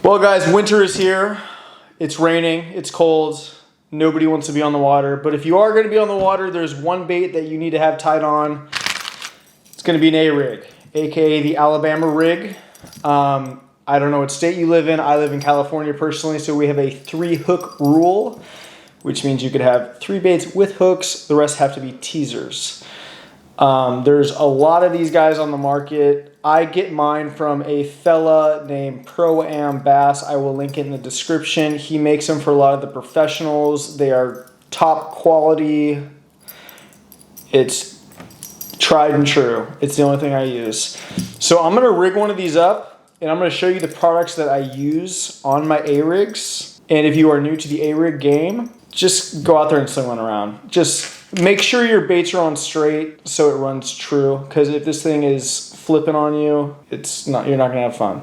Well, guys, winter is here. It's raining, it's cold. Nobody wants to be on the water. But if you are going to be on the water, there's one bait that you need to have tied on. It's going to be an A-rig, aka the Alabama rig. I don't know what state you live in. I live in California personally, so we have a 3-hook rule, which means you could have 3 baits with hooks. The rest have to be teasers. There's a lot of these guys on the market. I get mine from a fella named Pro-Am Bass. I will link it in the description. He makes them for a lot of the professionals. They are top quality. It's tried and true. It's the only thing I use. So I'm going to rig one of these up, and I'm going to show you the products that I use on my A-rigs. And if you are new to the A-rig game, just go out there and sling one around. Just make sure your baits are on straight so it runs true, because if this thing is flipping on you, you're not gonna have fun.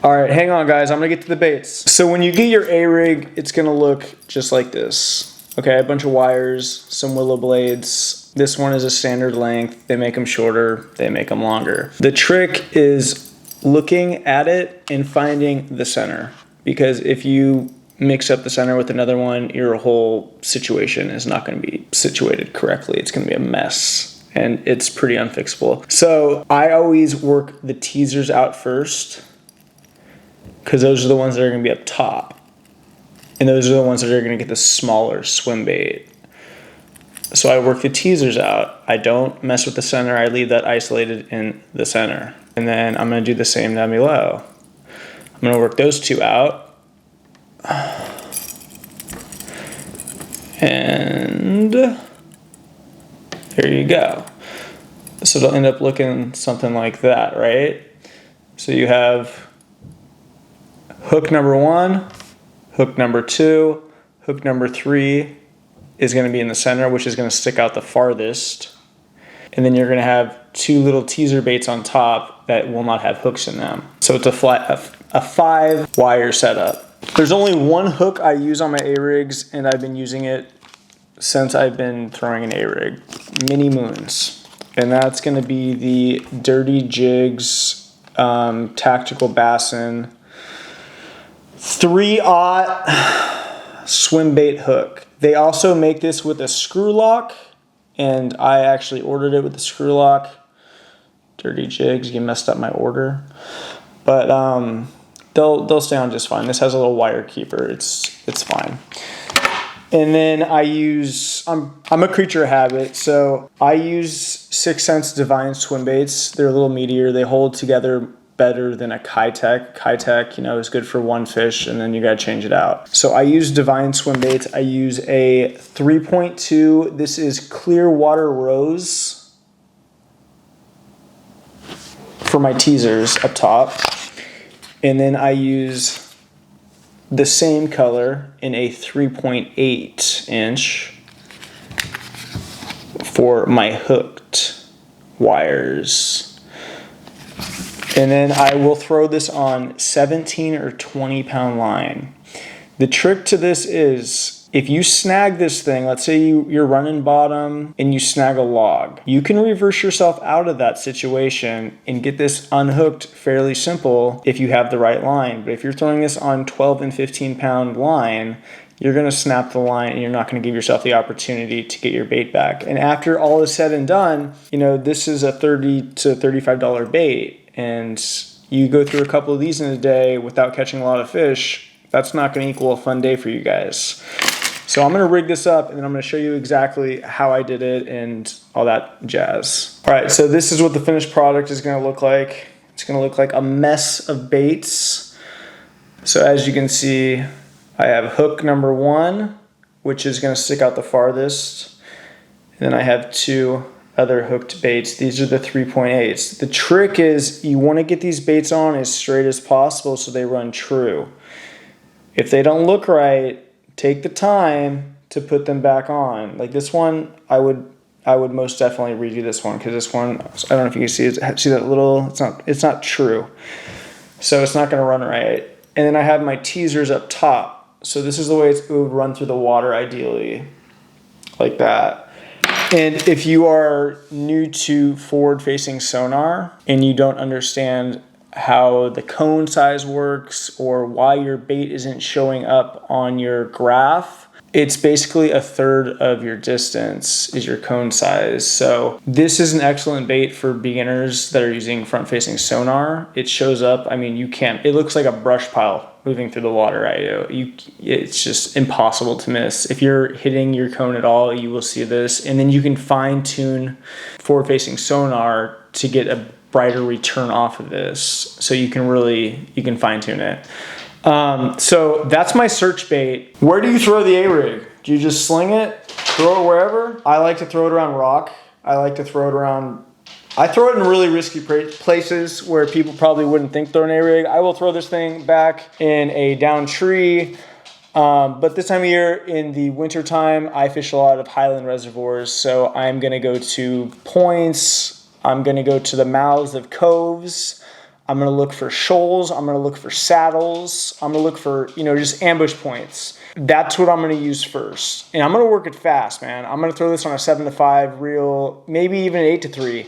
All right, hang on guys, I'm gonna get to the baits. So when you get your A-rig, it's gonna look just like this. Okay, a bunch of wires, some willow blades. This one is a standard length. They make them shorter, they make them longer. The trick is looking at it and finding the center, because if you mix up the center with another one, your whole situation is not going to be situated correctly. It's going to be a mess, and it's pretty unfixable. So I always work the teasers out first, because those are the ones that are going to be up top, and those are the ones that are going to get the smaller swim bait. So I work the teasers out. I don't mess with the center. I leave that isolated in the center, and then I'm going to do the same down below. I'm going to work those two out. And there you go. So it'll end up looking something like that, right? So you have hook number 1, hook number 2, hook number 3 is going to be in the center, which is going to stick out the farthest. And then you're going to have 2 little teaser baits on top that will not have hooks in them. So it's a 5-wire setup. There's only one hook I use on my A-rigs, and I've been using it since I've been throwing an A-rig, Mini Moons. And that's going to be the Dirty Jigs Tactical Bassin 3/0 swim bait hook. They also make this with a screw lock, and I actually ordered it with a screw lock. Dirty Jigs, you messed up my order. But they'll stay on just fine. This has a little wire keeper. It's fine. And then I use, I'm a creature of habit, so I use 6th Sense Divine swim baits. They're a little meatier. They hold together better than a Keitech. Keitech, is good for one fish, and then you gotta change it out. So I use Divine swim baits. I use a 3.2. This is Clearwater Rose for my teasers up top. And then I use the same color in a 3.8 inch for my hooked wires. And then I will throw this on 17 or 20 pound line. The trick to this is, if you snag this thing, let's say you're running bottom and you snag a log, you can reverse yourself out of that situation and get this unhooked fairly simple if you have the right line. But if you're throwing this on 12 and 15 pound line, you're going to snap the line and you're not going to give yourself the opportunity to get your bait back. And after all is said and done, this is a $30 to $35 bait, and you go through a couple of these in a day without catching a lot of fish, that's not going to equal a fun day for you guys. So I'm going to rig this up, and then I'm going to show you exactly how I did it and all that jazz. All right, so this is what the finished product is going to look like. It's going to look like a mess of baits. So as you can see, I have hook number 1, which is going to stick out the farthest. And then I have 2 other hooked baits. These are the 3.8s. The trick is you want to get these baits on as straight as possible so they run true. If they don't look right, take the time to put them back on. Like this one, I would most definitely redo this one, because this one, I don't know if you can see it. See that little? It's not true. So it's not going to run right. And then I have my teasers up top. So this is the way it would run through the water ideally, like that. And if you are new to forward-facing sonar and you don't understand how the cone size works or why your bait isn't showing up on your graph, it's basically a third of your distance is your cone size. So this is an excellent bait for beginners that are using front-facing sonar. It shows up, I mean, it looks like a brush pile moving through the water, right? It's just impossible to miss. If you're hitting your cone at all, you will see this. And then you can fine tune forward-facing sonar to get a brighter return off of this. So you can fine tune it. So that's my search bait. Where do you throw the A-rig? Do you just sling it, throw it wherever? I like to throw it around rock. I throw it in really risky places where people probably wouldn't think throw an A-rig. I will throw this thing back in a downed tree. But this time of year, in the winter time, I fish a lot of highland reservoirs. So I'm gonna go to points. I'm gonna go to the mouths of coves. I'm gonna look for shoals. I'm gonna look for saddles. I'm gonna look for, just ambush points. That's what I'm gonna use first. And I'm gonna work it fast, man. I'm gonna throw this on a 7-5 reel, maybe even an 8-3.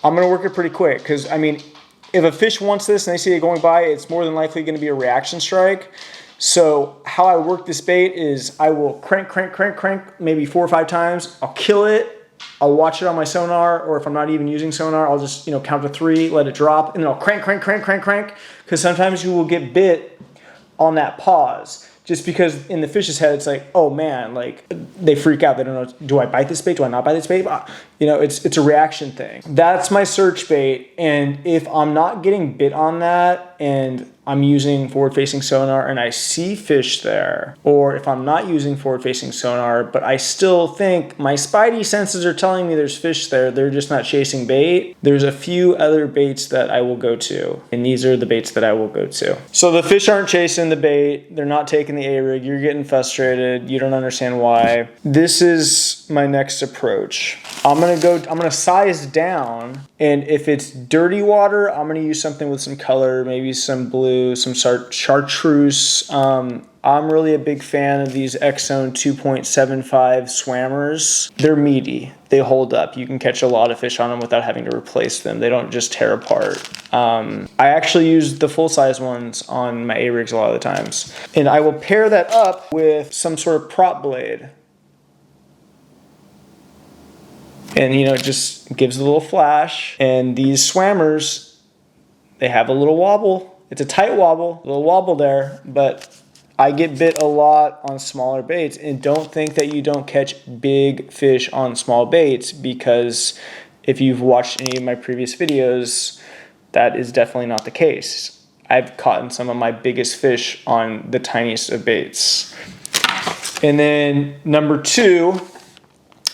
I'm gonna work it pretty quick because, if a fish wants this and they see it going by, it's more than likely gonna be a reaction strike. So how I work this bait is I will crank maybe 4 or 5 times. I'll kill it. I'll watch it on my sonar, or if I'm not even using sonar, I'll just, count to 3, let it drop, and then I'll crank, because sometimes you will get bit on that pause. Just because in the fish's head, it's like, oh man, like they freak out. They don't know, do I bite this bait? Do I not bite this bait? It's a reaction thing. That's my search bait. And if I'm not getting bit on that and I'm using forward-facing sonar and I see fish there, or if I'm not using forward-facing sonar, but I still think my spidey senses are telling me there's fish there, they're just not chasing bait, there's a few other baits that I will go to. And these are the baits that I will go to. So the fish aren't chasing the bait, they're not taking the A-rig, you're getting frustrated, you don't understand why. This is my next approach. I'm gonna size down, and if it's dirty water, I'm gonna use something with some color, maybe some blue, some chartreuse. I'm really a big fan of these X-Zone 2.75 swammers. They're meaty, they hold up. You can catch a lot of fish on them without having to replace them. They don't just tear apart. I actually use the full-size ones on my A-rigs a lot of the times. And I will pair that up with some sort of prop blade. And it just gives a little flash. And these swammers, they have a little wobble. It's a tight wobble, a little wobble there, but I get bit a lot on smaller baits. And don't think that you don't catch big fish on small baits, because if you've watched any of my previous videos, that is definitely not the case. I've caught some of my biggest fish on the tiniest of baits. And then number 2,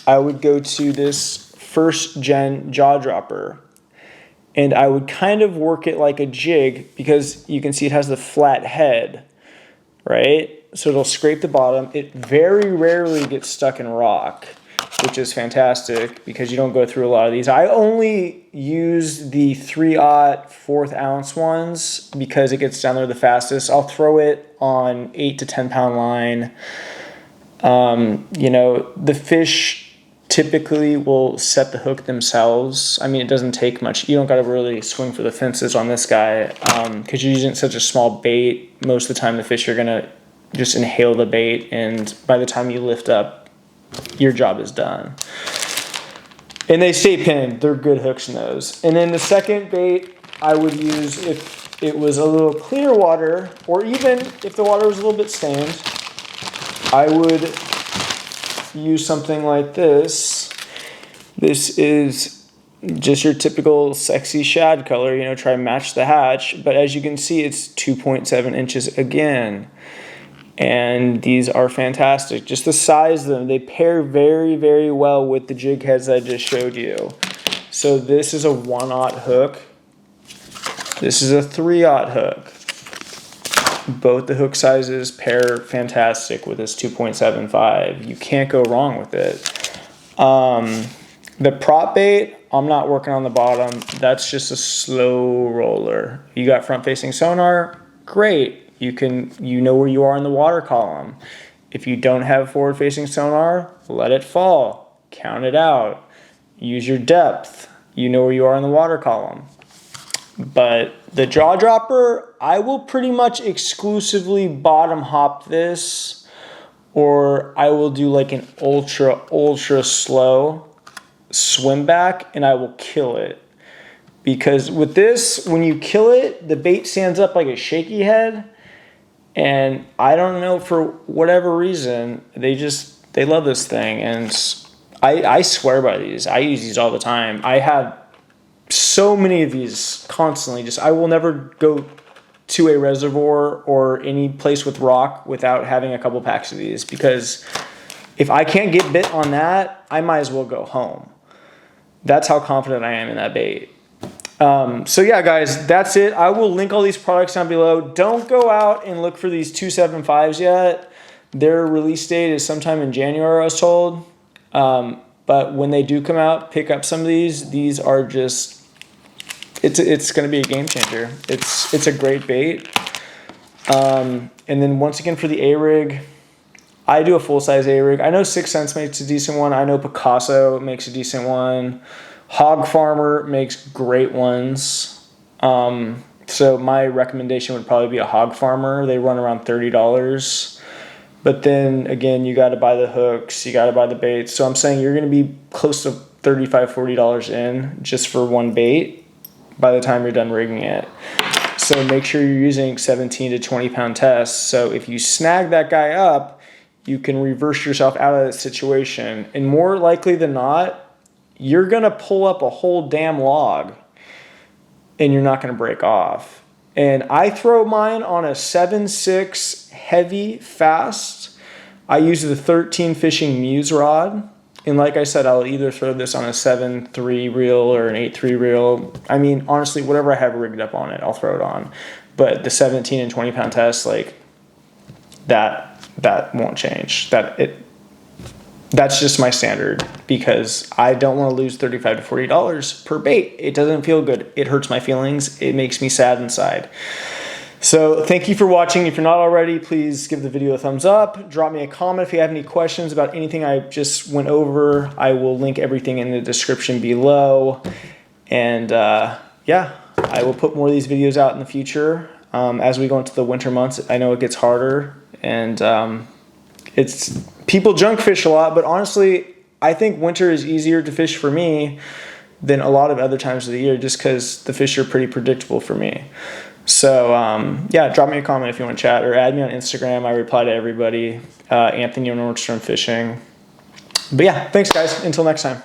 I would go to this first gen jaw dropper, and I would kind of work it like a jig, because you can see it has the flat head, right? So it'll scrape the bottom. It very rarely gets stuck in rock, which is fantastic because you don't go through a lot of these. I only use the 3/0 1/4 ounce ones because it gets down there the fastest. I'll throw it on 8 to 10 pound line. The fish typically will set the hook themselves. It doesn't take much. You don't got to really swing for the fences on this guy because you're using such a small bait. Most of the time the fish are going to just inhale the bait, and by the time you lift up, your job is done. And they stay pinned. They're good hooks in those. And then the second bait I would use, if it was a little clear water, or even if the water was a little bit stained, I would use something like this. This is just your typical sexy shad color, try and match the hatch, but as you can see, it's 2.7 inches again, and these are fantastic. Just the size of them, they pair very, very well with the jig heads I just showed you. So this is a 1/0 hook, this is a 3/0 hook. Both the hook sizes pair fantastic with this 2.75. You can't go wrong with it. The prop bait, I'm not working on the bottom. That's just a slow roller. You got front-facing sonar, great. You know where you are in the water column. If you don't have forward-facing sonar, let it fall. Count it out. Use your depth. You know where you are in the water column. But the jaw dropper, I will pretty much exclusively bottom hop this, or I will do like an ultra slow swim back and I will kill it. Because with this, when you kill it, the bait stands up like a shaky head. And I don't know, for whatever reason, they love this thing. And I swear by these. I use these all the time. I have so many of these constantly. I will never go to a reservoir or any place with rock without having a couple packs of these, because if I can't get bit on that, I might as well go home. That's how confident I am in that bait. So yeah, guys, that's it. I will link all these products down below. Don't go out and look for these 275s yet. Their release date is sometime in January, I was told. But when they do come out, pick up some of these. These are just, it's going to be a game changer. It's a great bait. And then once again for the A-Rig, I do a full-size A-Rig. I know 6th Sense makes a decent one. I know Picasso makes a decent one. Hog Farmer makes great ones. So my recommendation would probably be a Hog Farmer. They run around $30. But then again, you got to buy the hooks, you got to buy the baits. So I'm saying you're going to be close to $35, $40 in just for one bait by the time you're done rigging it. So make sure you're using 17 to 20 pound tests. So if you snag that guy up, you can reverse yourself out of that situation. And more likely than not, you're going to pull up a whole damn log and you're not going to break off. And I throw mine on a 7.6 heavy fast. I use the 13 Fishing Muse rod. And like I said, I'll either throw this on a 7.3 reel or an 8.3 reel. I mean, honestly, whatever I have rigged up on it, I'll throw it on. But the 17 and 20 pound test, like that won't change. That's just my standard, because I don't want to lose $35 to $40 per bait. It doesn't feel good. It hurts my feelings. It makes me sad inside. So thank you for watching. If you're not already, please give the video a thumbs up. Drop me a comment if you have any questions about anything I just went over. I will link everything in the description below. And yeah, I will put more of these videos out in the future. As we go into the winter months, I know it gets harder, and people junk fish a lot, but honestly, I think winter is easier to fish for me than a lot of other times of the year, just because the fish are pretty predictable for me. So yeah, drop me a comment if you want to chat, or add me on Instagram. I reply to everybody. Anthony Nordstrom Fishing. But yeah, thanks guys. Until next time.